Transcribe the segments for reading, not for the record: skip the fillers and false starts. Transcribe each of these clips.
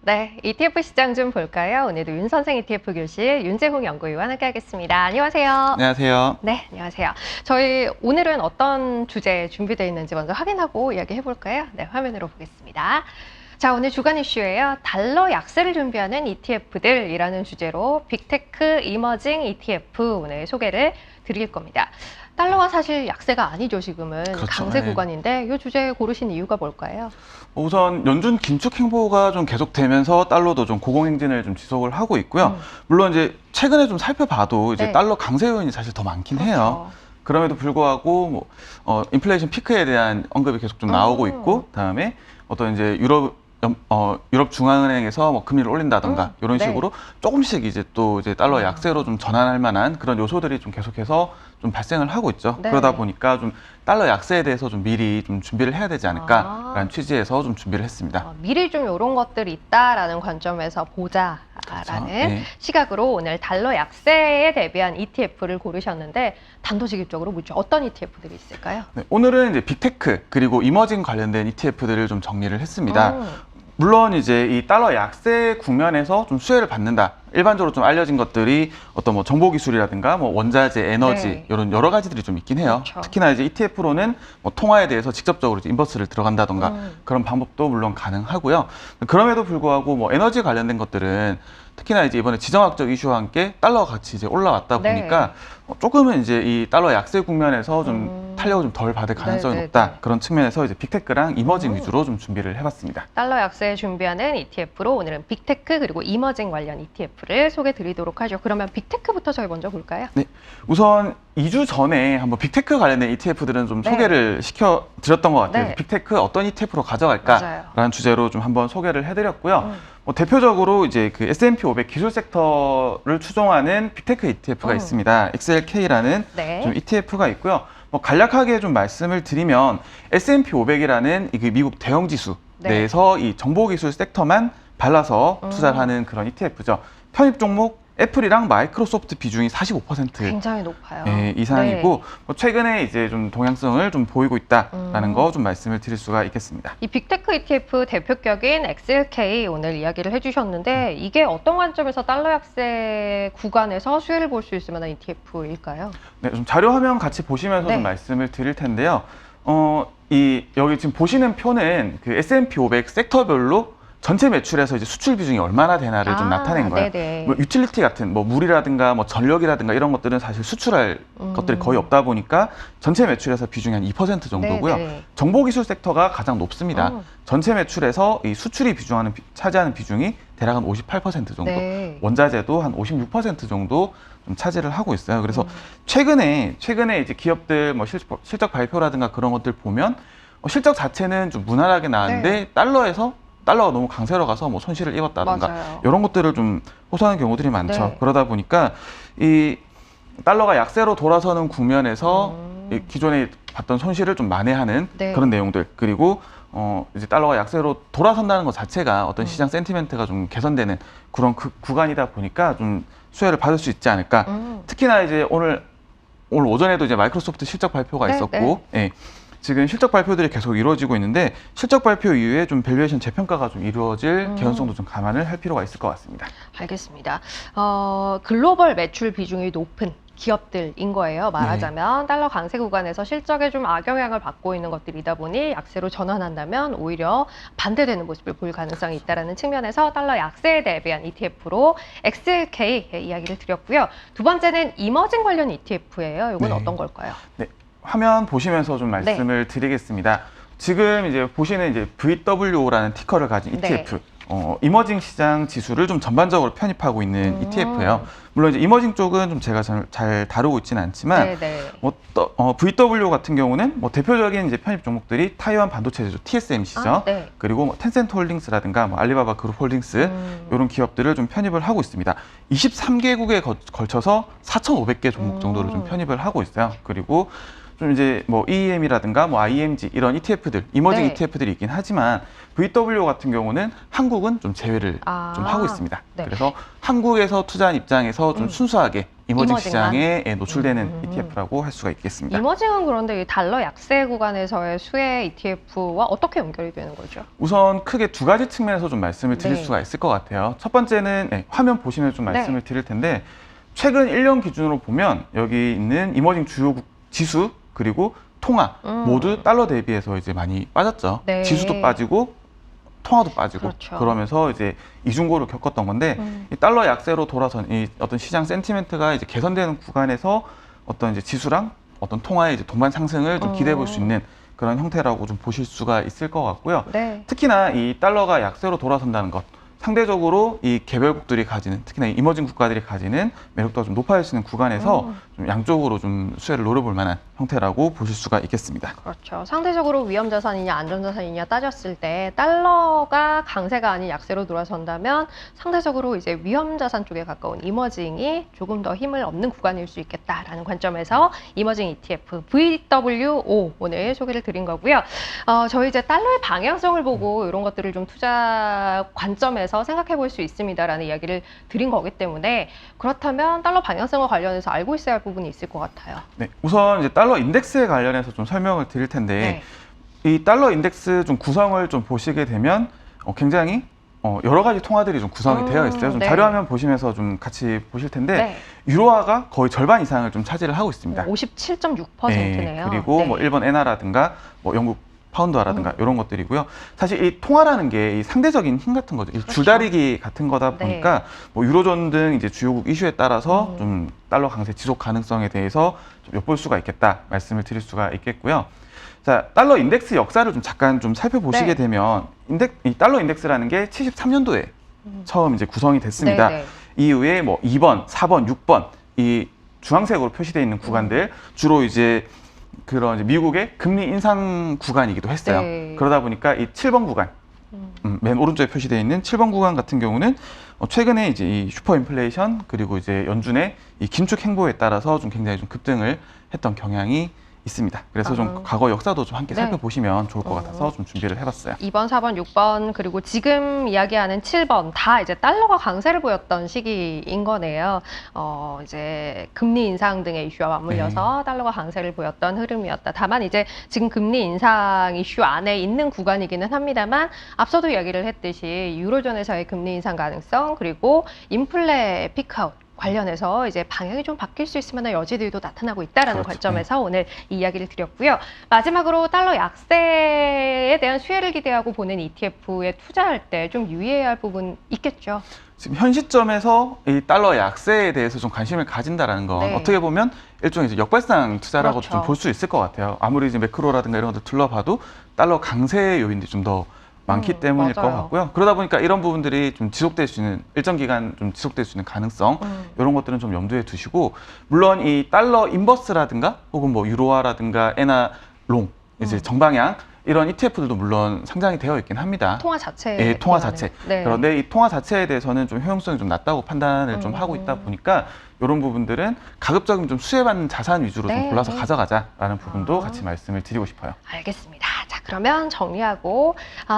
네, ETF 시장 좀 볼까요? 오늘도 윤 선생 ETF 교실 윤재홍 연구위원 함께하겠습니다. 안녕하세요. 안녕하세요. 네, 안녕하세요. 저희 오늘은 어떤 주제 준비되어 있는지 먼저 확인하고 이야기해 볼까요? 네, 화면으로 보겠습니다. 자, 오늘 주간 이슈예요. 달러 약세를 준비하는 ETF들이라는 주제로 빅테크 이머징 ETF 오늘 소개를 드릴 겁니다. 달러가 사실 약세가 아니죠, 지금은. 그렇죠. 강세 네. 구간인데 이 주제 고르신 이유가 뭘까요? 우선 연준 긴축 행보가 좀 계속되면서 달러도 좀 고공행진을 좀 지속을 하고 있고요. 물론 이제 최근에 좀 살펴봐도 이제 네. 달러 강세 요인이 사실 더 많긴 해요. 그렇죠. 그럼에도 불구하고 인플레이션 피크에 대한 언급이 계속 좀 나오고 있고, 그다음에 어떤 이제 유럽 중앙은행에서 뭐 금리를 올린다던가 이런 네. 식으로 조금씩 이제 또 이제 달러 약세로 좀 전환할 만한 그런 요소들이 좀 계속해서 좀 발생을 하고 있죠. 네. 그러다 보니까 좀 달러 약세에 대해서 좀 미리 좀 준비를 해야 되지 않을까라는 취지에서 좀 준비를 했습니다. 미리 좀 이런 것들이 있다라는 관점에서 보자라는 그렇죠. 네. 시각으로 오늘 달러 약세에 대비한 ETF를 고르셨는데 단도직입적으로 묻죠. 어떤 ETF들이 있을까요? 네, 오늘은 이제 빅테크 그리고 이머징 관련된 ETF들을 좀 정리를 했습니다. 물론 이제 이 달러 약세 국면에서 좀 수혜를 받는다. 일반적으로 좀 알려진 것들이 어떤 뭐 정보 기술이라든가 뭐 원자재, 에너지 네. 이런 여러 가지들이 좀 있긴 해요. 그렇죠. 특히나 이제 ETF로는 뭐 통화에 대해서 직접적으로 이제 인버스를 들어간다던가 그런 방법도 물론 가능하고요. 그럼에도 불구하고 뭐 에너지 관련된 것들은 특히나 이제 이번에 지정학적 이슈와 함께 달러가 같이 이제 올라왔다 네. 보니까 조금은 이제 이 달러 약세 국면에서 좀 탄력을 좀 덜 받을 가능성이 네, 네, 높다. 네. 그런 측면에서 이제 빅테크랑 이머징 위주로 좀 준비를 해봤습니다. 달러 약세 준비하는 ETF로 오늘은 빅테크 그리고 이머징 관련 ETF를 소개해 드리도록 하죠. 그러면 빅테크부터 저희 먼저 볼까요? 네, 우선 2주 전에 한번 빅테크 관련된 ETF들은 좀 네. 소개를 시켜드렸던 것 같아요. 네. 빅테크 어떤 ETF로 맞아요. 가져갈까라는 주제로 좀 한번 소개를 해드렸고요. 뭐 대표적으로 이제 그 S&P 500 기술 섹터를 추종하는 빅테크 ETF가 있습니다. XLK라는 네. 좀 ETF가 있고요. 뭐 간략하게 좀 말씀을 드리면 S&P 500이라는 이 미국 대형 지수 네. 내에서 이 정보기술 섹터만 발라서 투자를 하는 그런 ETF죠. 편입 종목 애플이랑 마이크로소프트 비중이 45% 굉장히 높아요. 이상이고 네. 뭐 최근에 이제 좀 동향성을 좀 보이고 있다라는 거 좀 말씀을 드릴 수가 있겠습니다. 이 빅테크 ETF 대표격인 XLK 오늘 이야기를 해주셨는데 이게 어떤 관점에서 달러 약세 구간에서 수혜를 볼 수 있을 만한 ETF일까요? 네, 좀 자료 화면 같이 보시면서 네. 좀 말씀을 드릴 텐데요. 여기 지금 보시는 표는 그 S&P 500 섹터별로 전체 매출에서 이제 수출 비중이 얼마나 되나를 좀 나타낸 거예요. 네네. 뭐 유틸리티 같은 뭐 물이라든가 뭐 전력이라든가 이런 것들은 사실 수출할 것들이 거의 없다 보니까 전체 매출에서 비중이 한 2% 정도고요. 네네. 정보기술 섹터가 가장 높습니다. 전체 매출에서 이 수출이 차지하는 비중이 대략 한 58% 정도. 네. 원자재도 한 56% 정도 좀 차지를 하고 있어요. 그래서 최근에 이제 기업들 뭐 실적 발표라든가 그런 것들 보면 실적 자체는 좀 무난하게 나왔는데 네. 달러가 너무 강세로 가서 뭐 손실을 입었다든가 맞아요. 이런 것들을 좀 호소하는 경우들이 많죠. 네. 그러다 보니까 이 달러가 약세로 돌아서는 국면에서 이 기존에 봤던 손실을 좀 만회하는 네. 그런 내용들, 그리고 이제 달러가 약세로 돌아선다는 것 자체가 어떤 시장 센티멘트가 좀 개선되는 그런 구간이다 보니까 좀 수혜를 받을 수 있지 않을까. 특히나 이제 오늘 오전에도 이제 마이크로소프트 실적 발표가 네, 있었고, 예. 지금 실적 발표들이 계속 이루어지고 있는데 실적 발표 이후에 좀 밸류에이션 재평가가 좀 이루어질 개연성도 좀 감안을 할 필요가 있을 것 같습니다. 알겠습니다. 글로벌 매출 비중이 높은 기업들인 거예요. 말하자면 달러 강세 구간에서 실적에 좀 악영향을 받고 있는 것들이다 보니 약세로 전환한다면 오히려 반대되는 모습을 볼 가능성이 있다는 측면에서 달러 약세에 대비한 ETF로 XLK 이야기를 드렸고요. 두 번째는 이머징 관련 ETF예요. 이건 네. 어떤 걸까요? 네, 화면 보시면서 좀 말씀을 드리겠습니다. 지금 이제 보시는 이제 VWO라는 티커를 가진 ETF. 이머징 시장 지수를 좀 전반적으로 편입하고 있는 ETF예요. 물론 이제 이머징 쪽은 좀 제가 잘 다루고 있지는 않지만 VW 같은 경우는 뭐 대표적인 이제 편입 종목들이 타이완 반도체 제조 TSMC죠. 네. 그리고 뭐 텐센트 홀딩스라든가 뭐 알리바바 그룹 홀딩스 이런 기업들을 좀 편입을 하고 있습니다. 23개국에 걸쳐서 4,500개 종목 정도를 좀 편입을 하고 있어요. 그리고 좀 이제 뭐 EEM이라든가 뭐 IMG 이런 ETF들, 이머징 네. ETF들이 있긴 하지만 VW 같은 경우는 한국은 좀 제외를 좀 하고 있습니다. 네. 그래서 한국에서 투자한 입장에서 좀 순수하게 이머징 이머징만. 시장에 노출되는 ETF라고 할 수가 있겠습니다. 이머징은 그런데 이 달러 약세 구간에서의 수혜 ETF와 어떻게 연결이 되는 거죠? 우선 크게 두 가지 측면에서 좀 말씀을 드릴 네. 수가 있을 것 같아요. 첫 번째는 화면 보시면 좀 말씀을 드릴 텐데 최근 1년 기준으로 보면 여기 있는 이머징 주요국 지수 그리고 통화 모두 달러 대비해서 이제 많이 빠졌죠. 네. 지수도 빠지고 통화도 빠지고 그렇죠. 그러면서 이제 이중고를 겪었던 건데 이 달러 약세로 돌아선 이 어떤 시장 센티멘트가 이제 개선되는 구간에서 어떤 이제 지수랑 어떤 통화의 이제 동반 상승을 좀 기대해 볼 수 있는 그런 형태라고 좀 보실 수가 있을 것 같고요. 네. 특히나 이 달러가 약세로 돌아선다는 것, 상대적으로 이 개별국들이 가지는, 특히나 이 이머징 국가들이 가지는 매력도가 좀 높아지는 구간에서 좀 양쪽으로 좀 수혜를 노려볼 만한 형태라고 보실 수가 있겠습니다. 그렇죠. 상대적으로 위험 자산이냐 안전 자산이냐 따졌을 때 달러가 강세가 아닌 약세로 돌아선다면 상대적으로 이제 위험 자산 쪽에 가까운 이머징이 조금 더 힘을 얻는 구간일 수 있겠다라는 관점에서 이머징 ETF VWO 오늘 소개를 드린 거고요. 저희 이제 달러의 방향성을 보고 이런 것들을 좀 투자 관점에서 생각해 볼 수 있습니다라는 이야기를 드린 거기 때문에 그렇다면 달러 방향성과 관련해서 알고 있어야 할 부분이 있을 것 같아요. 네, 우선 이제 달러 인덱스에 관련해서 좀 설명을 드릴 텐데 이 달러 인덱스 좀 구성을 좀 보시게 되면 굉장히 여러 가지 통화들이 좀 구성이 되어 있어요. 좀 네. 자료화면 보시면서 좀 같이 보실 텐데 유로화가 거의 절반 이상을 좀 차지를 하고 있습니다. 57.6%네요. 그리고 뭐 일본 엔화라든가 뭐 영국 파운드화라든가 이런 것들이고요. 사실 이 통화라는 게 이 상대적인 힘 같은 거죠. 이 줄다리기 같은 거다 보니까 뭐 유로존 등 이제 주요국 이슈에 따라서 좀 달러 강세 지속 가능성에 대해서 좀 엿볼 수가 있겠다 말씀을 드릴 수가 있겠고요. 자, 달러 인덱스 역사를 좀 잠깐 좀 살펴보시게 되면 이 달러 인덱스라는 게 73년도에 처음 이제 구성이 됐습니다. 이후에 뭐 2번, 4번, 6번 이 주황색으로 표시되어 있는 구간들 주로 이제 그런 이제 미국의 금리 인상 구간이기도 했어요. 그러다 보니까 이 7번 구간, 맨 오른쪽에 표시되어 있는 7번 구간 같은 경우는 최근에 이제 이 슈퍼 인플레이션 그리고 이제 연준의 이 긴축 행보에 따라서 좀 굉장히 좀 급등을 했던 경향이 있습니다. 그래서 좀 과거 역사도 좀 함께 살펴보시면 좋을 것 같아서 좀 준비를 해봤어요. 2번, 4번, 6번 그리고 지금 이야기하는 7번 다 이제 달러가 강세를 보였던 시기인 거네요. 이제 금리 인상 등의 이슈와 맞물려서 달러가 강세를 보였던 흐름이었다. 다만 이제 지금 금리 인상 이슈 안에 있는 구간이기는 합니다만 앞서도 이야기를 했듯이 유로존에서의 금리 인상 가능성 그리고 인플레 피크아웃 관련해서 이제 방향이 좀 바뀔 수 있을 만한 여지들도 나타나고 있다라는 관점에서 오늘 이 이야기를 드렸고요. 마지막으로 달러 약세에 대한 수혜를 기대하고 보는 ETF에 투자할 때 좀 유의해야 할 부분 있겠죠. 지금 현 시점에서 이 달러 약세에 대해서 좀 관심을 가진다라는 건 어떻게 보면 일종의 이제 역발상 투자라고 좀 볼 수 있을 것 같아요. 아무리 이제 매크로라든가 이런 것들 둘러봐도 달러 강세 요인들이 좀 더 많기 때문일 것 같고요. 그러다 보니까 이런 부분들이 좀 지속될 수 있는 일정 기간 좀 지속될 수 있는 가능성 이런 것들은 좀 염두에 두시고 물론 이 달러 인버스라든가 혹은 뭐 유로화라든가 엔화 롱 이제 정방향 이런 ETF들도 물론 상장이 되어 있긴 합니다. 통화 자체. 통화 자체. 그런데 이 통화 자체에 대해서는 좀 효용성이 좀 낮다고 판단을 좀 하고 있다 보니까 이런 부분들은 가급적이면 좀 수혜받는 자산 위주로 좀 골라서 가져가자라는 부분도 같이 말씀을 드리고 싶어요. 알겠습니다. 자, 그러면 정리하고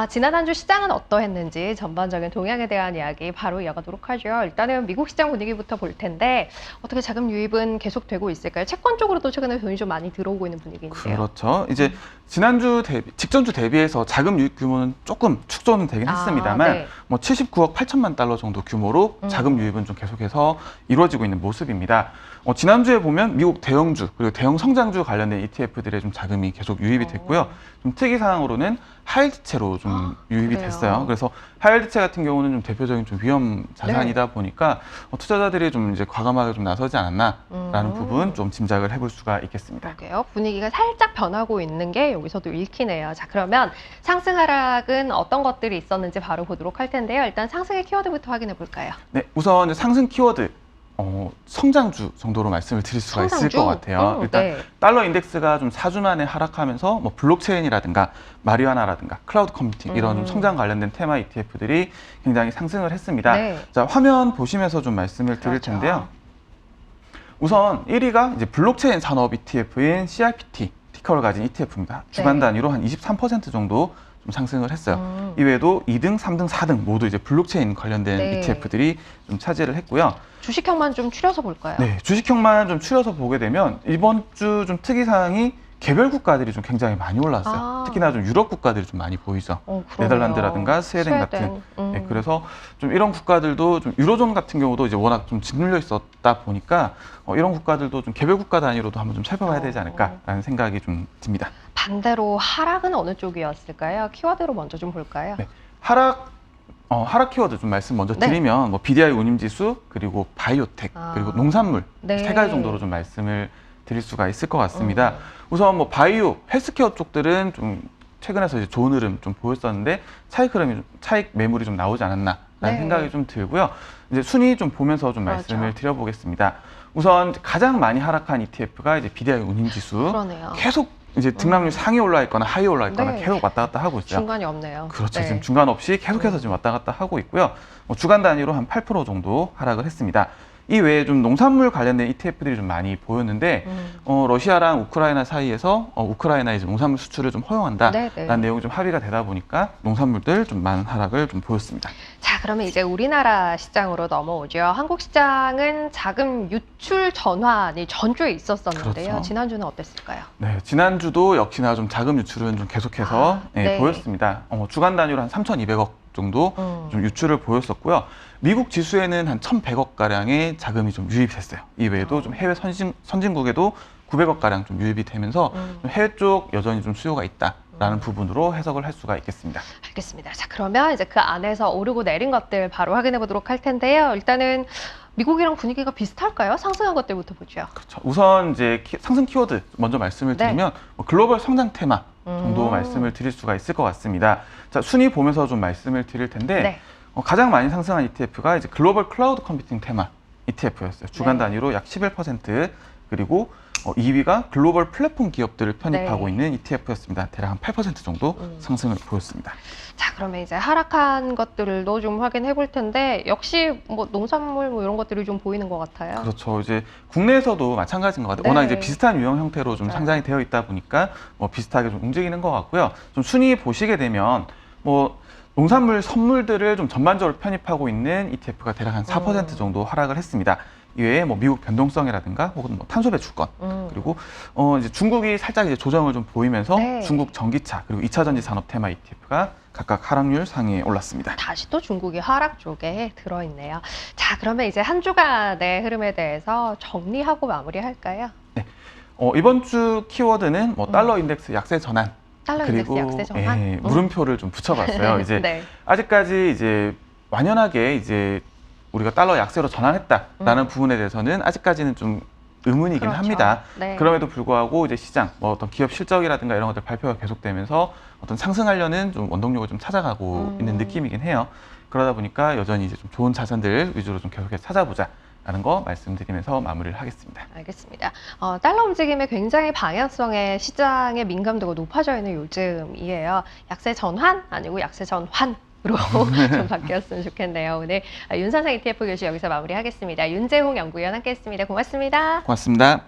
지난 한 주 시장은 어떠했는지 전반적인 동향에 대한 이야기 바로 이어가도록 하죠. 일단은 미국 시장 분위기부터 볼 텐데 어떻게 자금 유입은 계속되고 있을까요? 채권 쪽으로도 최근에 돈이 좀 많이 들어오고 있는 분위기인데요. 그렇죠. 이제 지난주 대비, 직전주 대비해서 자금 유입 규모는 조금 축소는 되긴 했습니다만 뭐 79억 8천만 달러 정도 규모로 자금 유입은 좀 계속해서 이루어지고 있는 모습입니다. 지난주에 보면 미국 대형주 그리고 대형 성장주 관련된 ETF들의 좀 자금이 계속 유입이 됐고요. 좀 특이사항으로는 하이yields채로 좀 유입이 됐어요. 그래서 하이yields채 같은 경우는 좀 대표적인 좀 위험 자산이다 보니까 투자자들이 좀 이제 과감하게 좀 나서지 않았나라는 부분 좀 짐작을 해볼 수가 있겠습니다. 그러게요. 분위기가 살짝 변하고 있는 게 여기서도 읽히네요. 자, 그러면 상승 하락은 어떤 것들이 있었는지 바로 보도록 할 텐데요. 일단 상승의 키워드부터 확인해 볼까요? 네, 우선 상승 키워드. 성장주 정도로 말씀을 드릴 수가 있을 것 같아요. 일단 달러 인덱스가 좀 4주 만에 하락하면서 뭐 블록체인이라든가 마리화나라든가 클라우드 컴퓨팅 이런 좀 성장 관련된 테마 ETF들이 굉장히 상승을 했습니다. 자, 화면 보시면서 좀 말씀을 드릴 텐데요. 우선 1위가 이제 블록체인 산업 ETF인 CRPT 티커를 가진 ETF입니다. 주간 단위로 한 23% 정도 좀 상승을 했어요. 이외에도 2등, 3등, 4등 모두 이제 블록체인 관련된 네. ETF들이 좀 차지를 했고요. 주식형만 좀 추려서 볼까요? 네, 주식형만 좀 추려서 보게 되면 이번 주 좀 특이사항이 개별 국가들이 좀 굉장히 많이 올랐어요. 아. 특히나 좀 유럽 국가들이 좀 많이 보이죠. 그러네요. 네덜란드라든가 스웨덴 같은. 네, 그래서 좀 이런 국가들도 좀 유로존 같은 경우도 이제 워낙 좀 짓눌려 있었다 보니까 이런 국가들도 좀 개별 국가 단위로도 한번 좀 살펴봐야 되지 않을까라는 생각이 좀 듭니다. 반대로 하락은 어느 쪽이었을까요? 키워드로 먼저 좀 볼까요? 네, 하락 키워드 좀 말씀 먼저 드리면 뭐 BDI 운임지수 그리고 바이오텍 그리고 농산물 네. 세 가지 정도로 좀 말씀을 드릴 수가 있을 것 같습니다. 우선 뭐 바이오, 헬스케어 쪽들은 좀 최근에서 이제 좋은 흐름 좀 보였었는데 차익 매물이 좀 나오지 않았나라는 네. 생각이 좀 들고요. 이제 순위 좀 보면서 좀 말씀을 드려보겠습니다. 우선 가장 많이 하락한 ETF가 이제 BDI 운임지수. 그러네요. 계속 이제 등락률 상위 올라 있거나 하위 올라 있거나 네. 계속 왔다 갔다 하고 있어요. 중간이 없네요. 그렇죠. 네. 지금 중간 없이 계속해서 지금 왔다 갔다 하고 있고요. 주간 단위로 한 8% 정도 하락을 했습니다. 이 외에 좀 농산물 관련된 ETF들이 좀 많이 보였는데 러시아랑 우크라이나 사이에서 우크라이나 이제 농산물 수출을 좀 허용한다라는 내용이 좀 합의가 되다 보니까 농산물들 좀 많은 하락을 좀 보였습니다. 자, 그러면 이제 우리나라 시장으로 넘어오죠. 한국 시장은 자금 유출 전환이 전주에 있었었는데요. 그렇죠. 지난주는 어땠을까요? 네, 지난주도 역시나 좀 자금 유출은 좀 계속해서 보였습니다. 주간 단위로 한 3,200억 정도 좀 유출을 보였었고요. 미국 지수에는 한 1,100억 가량의 자금이 좀 유입했어요. 이외에도 좀 해외 선진국에도 900억 가량 좀 유입이 되면서 좀 해외 쪽 여전히 좀 수요가 있다라는 부분으로 해석을 할 수가 있겠습니다. 알겠습니다. 자, 그러면 이제 그 안에서 오르고 내린 것들 바로 확인해 보도록 할 텐데요. 일단은 미국이랑 분위기가 비슷할까요? 상승한 것들부터 보죠. 그렇죠. 우선 이제 상승 키워드 먼저 말씀을 드리면 글로벌 성장 테마 정도 말씀을 드릴 수가 있을 것 같습니다. 자, 순위 보면서 좀 말씀을 드릴 텐데 가장 많이 상승한 ETF가 이제 글로벌 클라우드 컴퓨팅 테마 ETF였어요. 주간 단위로 약 11% 그리고 2위가 글로벌 플랫폼 기업들을 편입하고 있는 ETF였습니다. 대략 한 8% 정도 상승을 보였습니다. 자, 그러면 이제 하락한 것들도 좀 확인해 볼 텐데 역시 뭐 농산물 뭐 이런 것들이 좀 보이는 것 같아요. 그렇죠. 이제 국내에서도 마찬가지인 것 같아요. 워낙 이제 비슷한 유형 형태로 좀 상장이 되어 있다 보니까 뭐 비슷하게 좀 움직이는 것 같고요. 좀 순위 보시게 되면 뭐 농산물 선물들을 좀 전반적으로 편입하고 있는 ETF가 대략 한 4% 정도 하락을 했습니다. 이외에 뭐 미국 변동성이라든가 혹은 뭐 탄소 배출권 그리고 이제 중국이 살짝 이제 조정을 좀 보이면서 중국 전기차 그리고 2차 전지 산업 테마 ETF가 각각 하락률 상위에 올랐습니다. 다시 또 중국이 하락 쪽에 들어있네요. 자, 그러면 이제 한 주간의 흐름에 대해서 정리하고 마무리할까요? 네, 이번 주 키워드는 뭐 달러 인덱스 약세 전환 달러 그리고 인덱스 약세 전환? 물음표를 좀 붙여봤어요. 이제 아직까지 이제 완연하게 이제 우리가 달러 약세로 전환했다라는 부분에 대해서는 아직까지는 좀 의문이긴 합니다. 그럼에도 불구하고 이제 시장, 뭐 어떤 기업 실적이라든가 이런 것들 발표가 계속되면서 어떤 상승하려는 좀 원동력을 좀 찾아가고 있는 느낌이긴 해요. 그러다 보니까 여전히 이제 좀 좋은 자산들 위주로 좀 계속해서 찾아보자라는 거 말씀드리면서 마무리를 하겠습니다. 알겠습니다. 달러 움직임에 굉장히 방향성에 시장의 민감도가 높아져 있는 요즘이에요. 약세 전환 아니고 약세 전환. 으로 좀 바뀌었으면 좋겠네요. 오늘 윤선생 ETF 교수 여기서 마무리하겠습니다. 윤재홍 연구위원 함께했습니다. 고맙습니다. 고맙습니다.